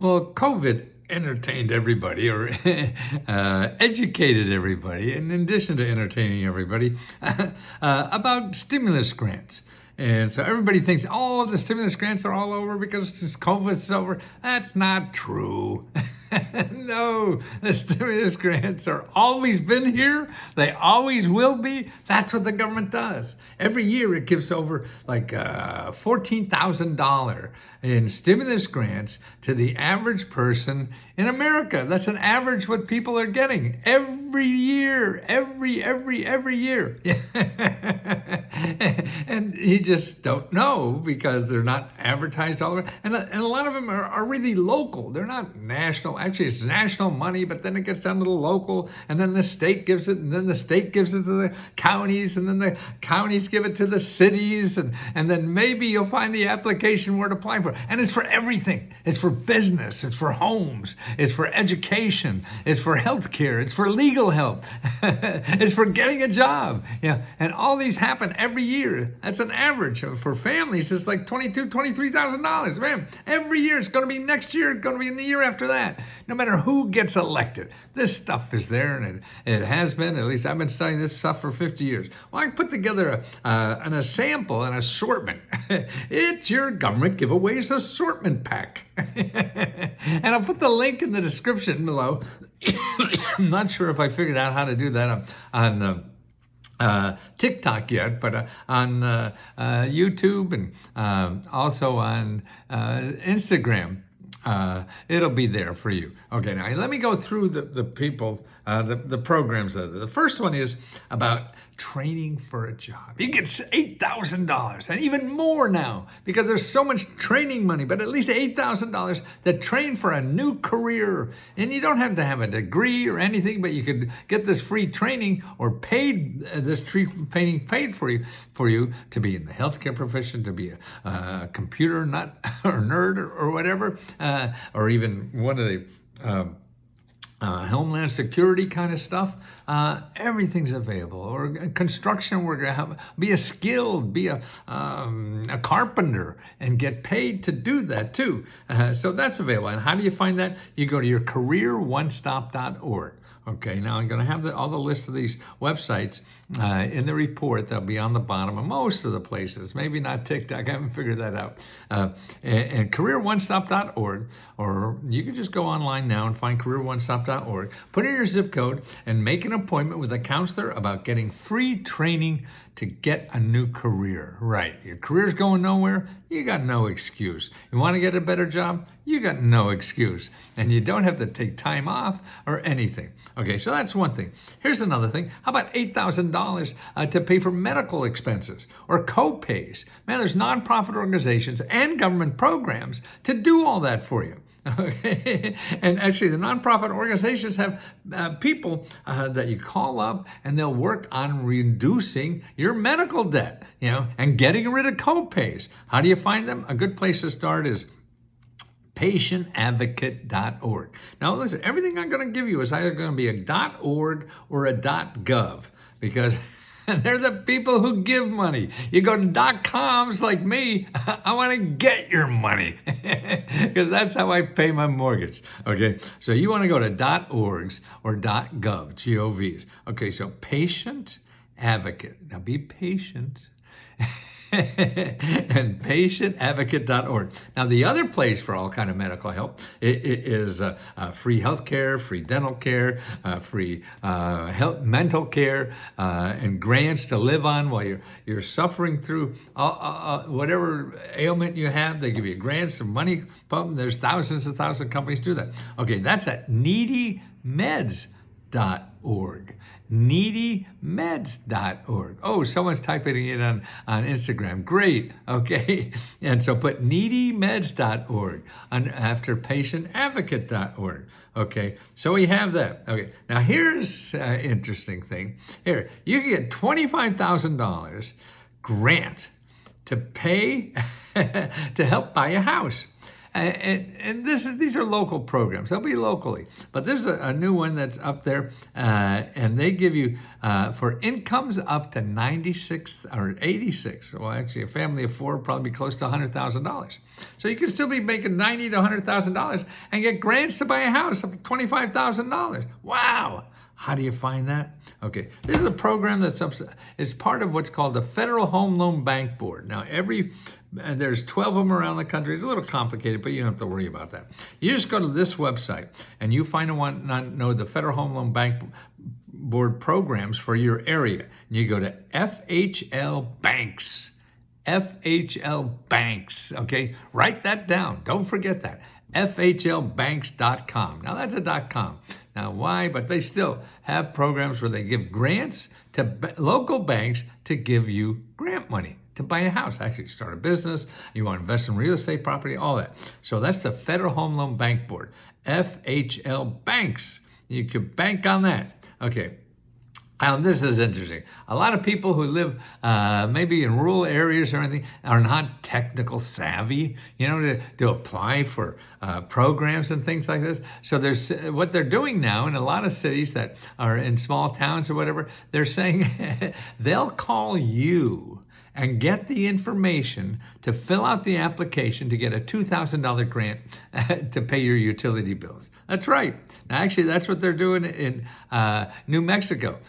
Well, COVID entertained everybody or educated everybody, in addition to entertaining everybody, about stimulus grants. And so everybody thinks, oh, the stimulus grants are all over because COVID's over. That's not true. No, the stimulus grants are always been here. They always will be. That's what the government does. Every year it gives over like $14,000 in stimulus grants to the average person in America. That's an average what people are getting every year, every year. And you just don't know because they're not advertised all over. And a lot of them are really local. They're not national. Actually, it's national money, but then it gets down to the local, and then the state gives it, and then the state gives it to the counties, and then the counties give it to the cities, and then maybe you'll find the application where to apply for. And it's for everything. It's for business. It's for homes. It's for education. It's for healthcare. It's for legal help. It's for getting a job. Yeah, and all these happen every year. That's an average for families. It's like $23,000. Man, every year. It's going to be next year. It's going to be in the year after that. No matter who gets elected, this stuff is there, and it has been. At least I've been studying this stuff for 50 years. Well, I put together a sample, an assortment. It's your government giveaways assortment pack. And I'll put the link in the description below. I'm not sure if I figured out how to do that on TikTok yet, but on YouTube and also on Instagram. It'll be there for you. Okay, now let me go through the people, the programs. The first one is about training for a job. You get $8,000 and even more now because there's so much training money, but at least $8,000 that train for a new career. And you don't have to have a degree or anything, but you could get this free training or paid this training paid for you to be in the healthcare profession, to be a computer nut or nerd or whatever, or even one of the Homeland Security kind of stuff. Everything's available. Or construction worker, be a skilled, be a carpenter, and get paid to do that too. So that's available. And how do you find that? You go to your careeronestop.org. Okay, now I'm going to have all the list of these websites in the report. They'll be on the bottom of most of the places. Maybe not TikTok. I haven't figured that out. And careeronestop.org, or you can just go online now and find careeronestop.org. Put in your zip code and make an appointment with a counselor about getting free training to get a new career. Right, your career's going nowhere. You got no excuse. You want to get a better job? You got no excuse. And you don't have to take time off or anything. Okay, so that's one thing. Here's another thing. How about $8,000 to pay for medical expenses or co-pays? Man, there's nonprofit organizations and government programs to do all that for you. Okay. And actually, the nonprofit organizations have people that you call up, and they'll work on reducing your medical debt, and getting rid of co-pays. How do you find them? A good place to start is patientadvocate.org. Now, listen, everything I'm going to give you is either going to be a .org or a .gov, because they're the people who give money. You go to .coms like me, I want to get your money because that's how I pay my mortgage. Okay, so you want to go to .orgs or .gov, G-O-Vs. Okay, so patient advocate. Now be patient. And patientadvocate.org. Now, the other place for all kind of medical help is free health care, free dental care, free mental care, and grants to live on while you're suffering through whatever ailment you have. They give you grants, some money. There's thousands and thousands of companies do that. Okay, that's at needymeds.org. needymeds.org. Oh, someone's typing it on Instagram. Great. Okay. And so put needymeds.org after patientadvocate.org. Okay. So we have that. Okay. Now here's an interesting thing. Here, you can get $25,000 grant to pay to help buy a house. And these are local programs. They'll be locally. But there's a new one that's up there, and they give you, for incomes up to 96 or 86, well, actually, a family of four probably close to $100,000. So you can still be making $90,000 to $100,000 and get grants to buy a house up to $25,000. Wow. How do you find that? Okay, this is a program is part of what's called the Federal Home Loan Bank Board. Now, there's 12 of them around the country. It's a little complicated, but you don't have to worry about that. You just go to this website and you find the Federal Home Loan Bank Board programs for your area. And you go to FHL Banks. FHL Banks, okay? Write that down. Don't forget that. FHLbanks.com. Now, that's a .com. Now, why? But they still have programs where they give grants to local banks to give you grant money to buy a house, actually start a business, you want to invest in real estate property, all that. So that's the Federal Home Loan Bank Board, FHL Banks. You could bank on that. Okay. Now, this is interesting. A lot of people who live maybe in rural areas or anything are not technical savvy, to apply for programs and things like this. So what they're doing now in a lot of cities that are in small towns or whatever, they're saying they'll call you and get the information to fill out the application to get a $2,000 grant to pay your utility bills. That's right. Now, actually, that's what they're doing in New Mexico.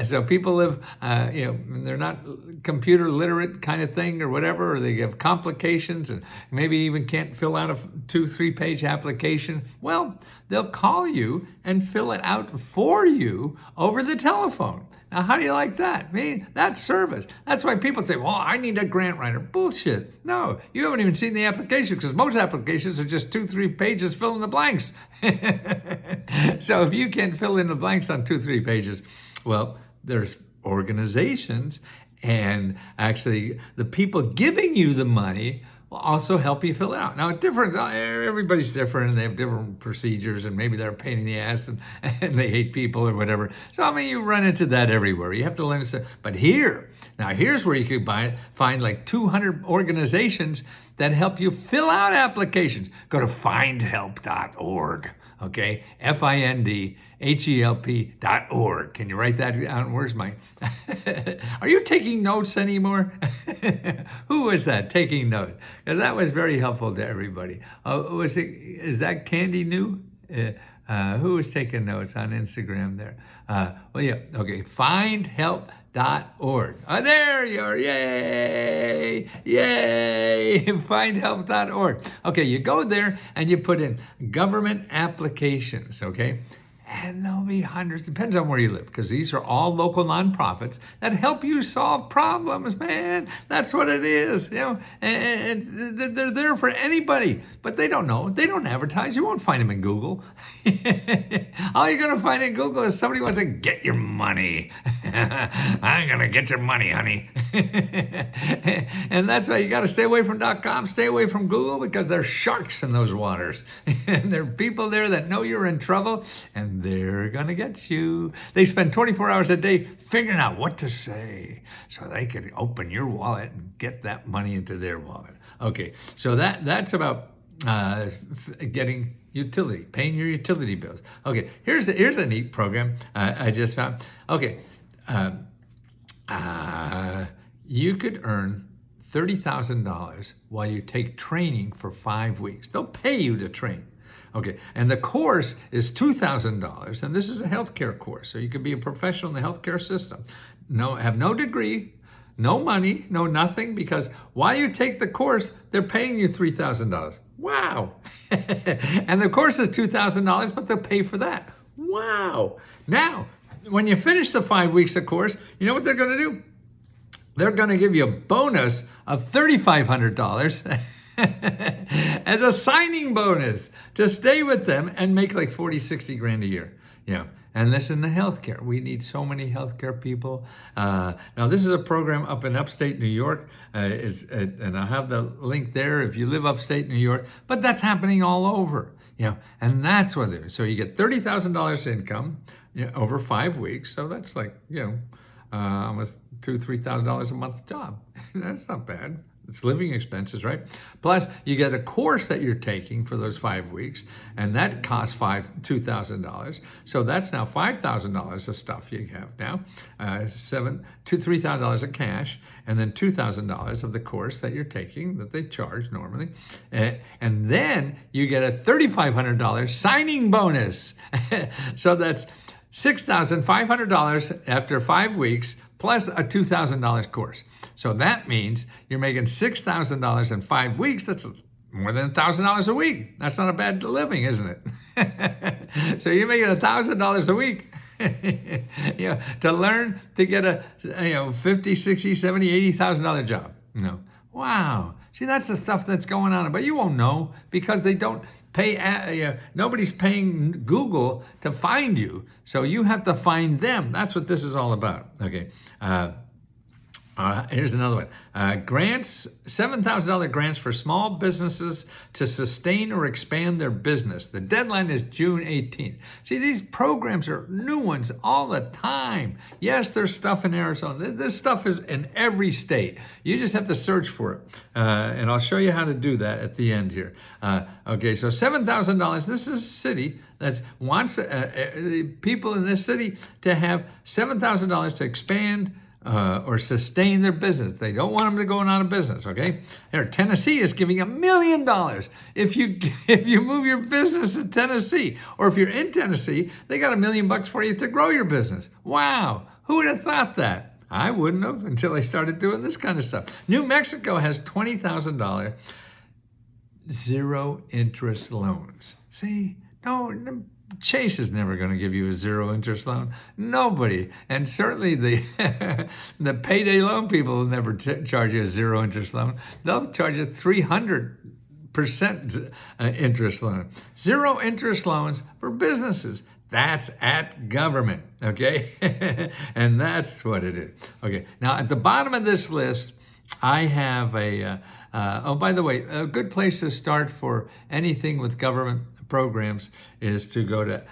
So people live, they're not computer literate kind of thing or whatever, or they have complications and maybe even can't fill out a 2-3 page application. Well, they'll call you and fill it out for you over the telephone. Now, how do you like that? I mean, that's service. That's why people say, well, I need a grant writer. Bullshit. No, you haven't even seen the application because most applications are just 2-3 pages fill in the blanks. So if you can't fill in the blanks on 2-3 pages, well, there's organizations and actually the people giving you the money will also help you fill it out. Now, everybody's different and they have different procedures and maybe they're a pain in the ass and they hate people or whatever. So, I mean, you run into that everywhere. You have to learn to, but here's where you could find like 200 organizations that help you fill out applications. Go to findhelp.org, okay? FINDHELP.org. Can you write that down? Where's my... Are you taking notes anymore? Who was that taking notes? Because that was very helpful to everybody. Is that Candy New? Who was taking notes on Instagram there? Well, yeah, okay, findhelp.org. Oh, there you are. Yay! Yay! Findhelp.org. Okay, you go there and you put in government applications, okay? And there'll be hundreds, depends on where you live, because these are all local nonprofits that help you solve problems, man. That's what it is, and they're there for anybody, but they don't know. They don't advertise. You won't find them in Google. All you're going to find in Google is somebody wants to get your money. I'm going to get your money, honey. And that's why you got to stay away from .com, stay away from Google, because there's sharks in those waters. And there are people there that know you're in trouble, and they're going to get you. They spend 24 hours a day figuring out what to say so they can open your wallet and get that money into their wallet. Okay, so that's about getting utility, paying your utility bills. Okay, here's a neat program I just found. Okay, you could earn $30,000 while you take training for 5 weeks. They'll pay you to train. Okay, and the course is $2,000, and this is a healthcare course, so you could be a professional in the healthcare system. Have no degree, no money, no nothing, because while you take the course, they're paying you $3,000. Wow! And the course is $2,000, but they'll pay for that. Wow! Now, when you finish the 5 weeks of course, you know what they're going to do? They're going to give you a bonus of $3,500 as a signing bonus to stay with them and make like 60 grand a year. And listen to healthcare. We need so many healthcare people. Now, this is a program up in upstate New York, and I'll have the link there if you live upstate New York. But that's happening all over, and that's what it is. So you get $30,000 income over 5 weeks. So that's like, almost $2,000-3,000 a month job. That's not bad. It's living expenses, right? Plus, you get a course that you're taking for those 5 weeks, and that costs $2,000. So that's now $5,000 of stuff you have now, $3,000 of cash, and then $2,000 of the course that you're taking that they charge normally, and then you get a $3,500 signing bonus. So that's $6,500 after 5 weeks, plus a $2,000 course. So that means you're making $6,000 in 5 weeks. That's more than $1,000 a week. That's not a bad living, isn't it? So you're making $1,000 a week. To learn to get a $50,000, $60,000, $70,000, $80,000 job. No. Wow. See, that's the stuff that's going on. But you won't know because they don't pay. Nobody's paying Google to find you. So you have to find them. That's what this is all about. Okay. Here's another one. Grants, $7,000 grants for small businesses to sustain or expand their business. The deadline is June 18th. See, these programs are new ones all the time. Yes, there's stuff in Arizona. This stuff is in every state. You just have to search for it. And I'll show you how to do that at the end here. Okay, so $7,000. This is a city that wants people in this city to have $7,000 to expand or sustain their business. They don't want them to go out of business, okay? Here, Tennessee is giving $1 million if you move your business to Tennessee. Or if you're in Tennessee, they got $1 million for you to grow your business. Wow, who would have thought that? I wouldn't have until they started doing this kind of stuff. New Mexico has $20,000 zero interest loans. See, no, Chase is never going to give you a zero interest loan. Nobody. And certainly the payday loan people will never charge you a zero interest loan. They'll charge you 300% interest loan. Zero interest loans for businesses. That's at government, okay? And that's what it is. Okay, now at the bottom of this list, I have oh, by the way, a good place to start for anything with government programs is to go to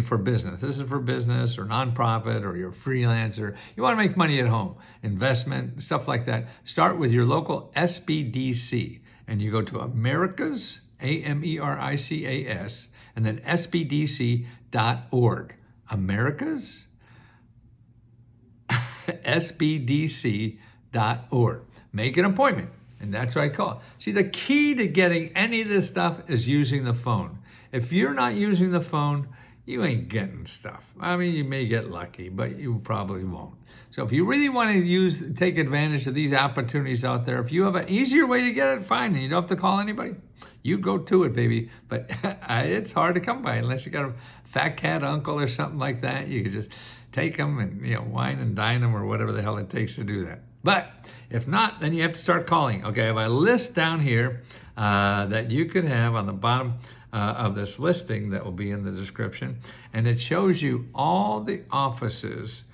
for business. This is for business or nonprofit or you're a freelancer. You want to make money at home, investment, stuff like that. Start with your local SBDC and you go to Americas, AMERICAS, and then SBDC.org. Americas, SBDC.org. Make an appointment. And that's what I call it. See, the key to getting any of this stuff is using the phone. If you're not using the phone, you ain't getting stuff. I mean, you may get lucky, but you probably won't. So if you really want to take advantage of these opportunities out there, if you have an easier way to get it, fine, and you don't have to call anybody, you go to it, baby. But it's hard to come by unless you got a fat cat uncle or something like that. You can just take them and wine and dine them or whatever the hell it takes to do that. But if not, then you have to start calling. Okay, I have a list down here that you could have on the bottom of this listing that will be in the description. And it shows you all the offices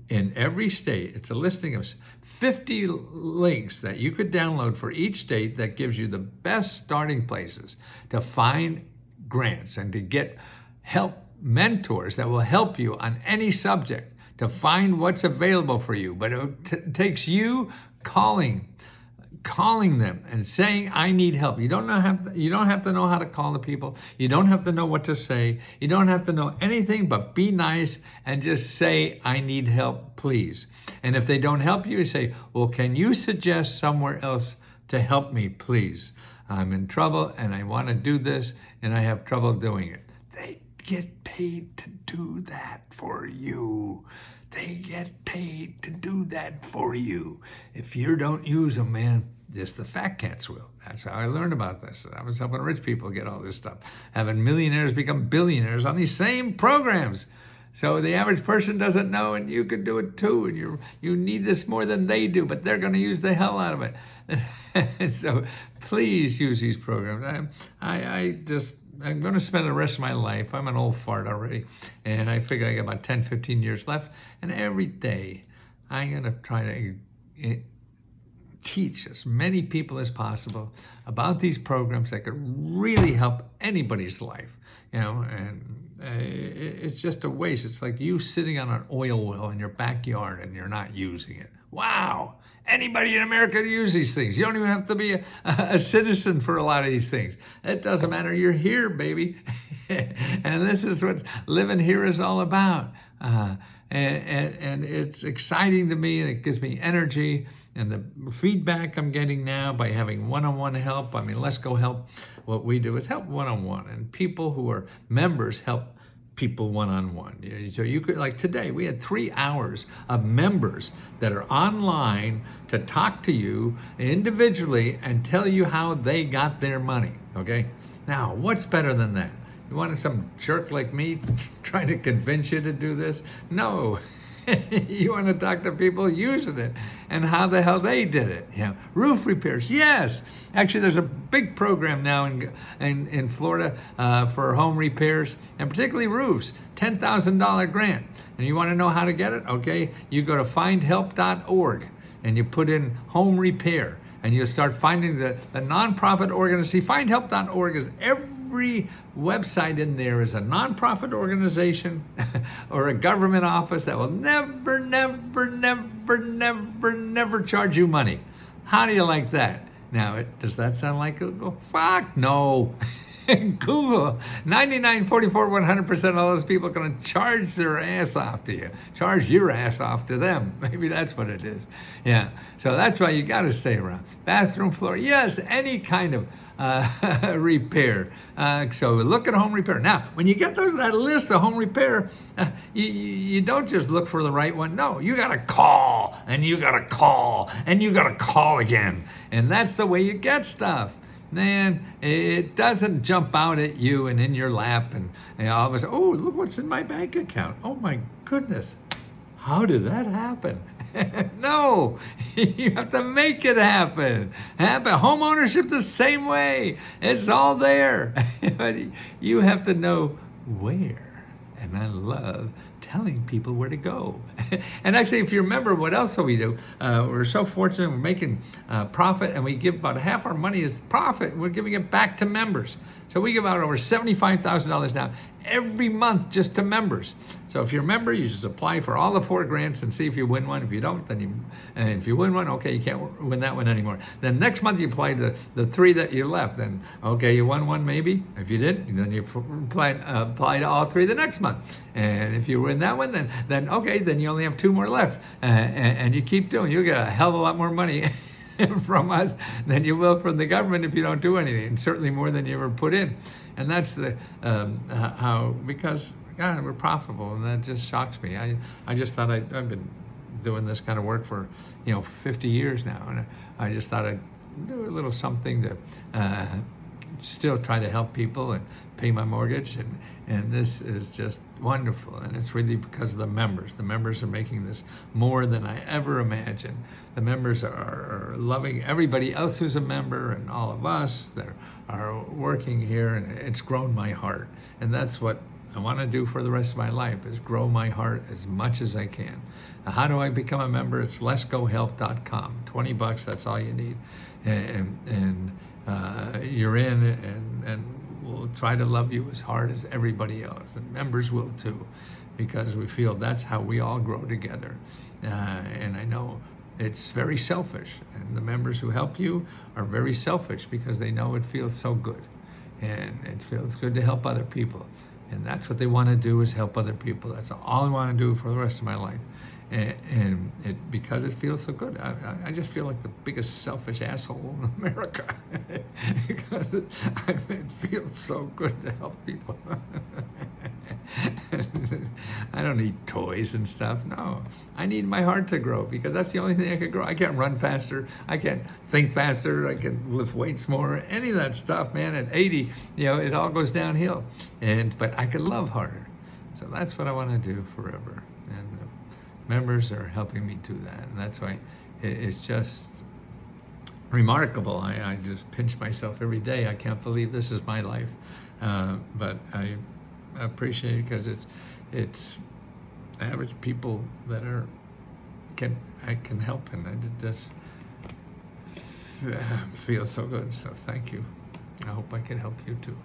in every state. It's a listing of 50 links that you could download for each state that gives you the best starting places to find grants and to get help, mentors that will help you on any subject, to find what's available for you. But it takes you calling them and saying, I need help. You don't have to know how to call the people. You don't have to know what to say. You don't have to know anything but be nice and just say, I need help, please. And if they don't help you, you say, well, can you suggest somewhere else to help me, please? I'm in trouble and I want to do this and I have trouble doing it. They get paid to do that for you. They get paid to do that for you. If you don't use them, man, just the fat cats will. That's how I learned about this. I was helping rich people get all this stuff, having millionaires become billionaires on these same programs. So the average person doesn't know, and you could do it too. And you need this more than they do, but they're going to use the hell out of it. So please use these programs. I'm going to spend the rest of my life. I'm an old fart already. And I figure I got about 10, 15 years left. And every day I'm going to try to teach as many people as possible about these programs that could really help anybody's life. And it's just a waste. It's like you sitting on an oil well in your backyard and you're not using it. Wow. Anybody in America can use these things. You don't even have to be a citizen for a lot of these things. It doesn't matter. You're here, baby. And this is what living here is all about. And it's exciting to me, and it gives me energy. And the feedback I'm getting now by having one-on-one help, I mean, Let's Go Help, what we do is help one-on-one. And people who are members help people one-on-one. So you could, like today, we had 3 hours of members that are online to talk to you individually and tell you how they got their money, okay? Now, what's better than that? You wanted some jerk like me trying to convince you to do this? No. You want to talk to people using it and how the hell they did it. Yeah. Roof repairs, yes. Actually, there's a big program now in Florida for home repairs, and particularly roofs, $10,000 grant. And you want to know how to get it? Okay, you go to findhelp.org and you put in home repair, and you'll start finding the nonprofit organization. Findhelp.org is every website in there is a nonprofit organization or a government office that will never, never, never, never, never charge you money. How do you like that? Now, does that sound like Google? Fuck no. Google, 99, 44, 100% of those people are going to charge their ass off to you. Charge your ass off to them. Maybe that's what it is. Yeah. So that's why you got to stay around. Bathroom floor, yes, any kind of repair. So look at home repair. Now, when you get that list of home repair, you don't just look for the right one. No, you got to call, and you got to call, and you got to call again. And that's the way you get stuff. Man, it doesn't jump out at you and in your lap and all of a sudden, oh, look what's in my bank account. Oh my goodness, how did that happen? No, you have to make it happen. Home ownership the same way. It's all there. But you have to know where. And I love telling people where to go. And actually, if you remember, what else do we do? We're so fortunate, we're making profit, and we give about half our money as profit. We're giving it back to members. So we give out over $75,000 now every month just to members. So if you're a member, you just apply for all the 4 grants and see if you win one. If you don't, then if you win one, okay, you can't win that one anymore. Then next month you apply the 3 that you left. Then, okay, you won one maybe. If you didn't, then you apply to all 3 the next month. And if you win that one, then okay, then you only have 2 more left. And you keep doing, you'll get a hell of a lot more money from us than you will from the government if you don't do anything, and certainly more than you ever put in. And that's the how, because God, we're profitable, and that just shocks me. I just thought I've been doing this kind of work for 50 years now, and I just thought I'd do a little something to still try to help people and pay my mortgage, and this is just wonderful, and it's really because of the members. The members are making this more than I ever imagined. The members are loving everybody else who's a member, and all of us that are working here, and it's grown my heart. And that's what I want to do for the rest of my life, is grow my heart as much as I can. Now, how do I become a member? It's letsgohelp.com. $20, that's all you need. And you're in, and we'll try to love you as hard as everybody else. The members will too, because we feel that's how we all grow together. And I know it's very selfish, and the members who help you are very selfish because they know it feels so good, and it feels good to help other people. And that's what they want to do, is help other people. That's all I want to do for the rest of my life. And because it feels so good, I just feel like the biggest selfish asshole in America because it feels so good to help people. I don't need toys and stuff. No, I need my heart to grow, because that's the only thing I can grow. I can't run faster. I can't think faster. I can lift weights more. Any of that stuff, man. At 80, it all goes downhill. But I can love harder. So that's what I want to do forever. And members are helping me do that, and that's why it's just remarkable. I just pinch myself every day. I can't believe this is my life, but I appreciate it because it's average people that I can help, and it just feels so good. So thank you. I hope I can help you too.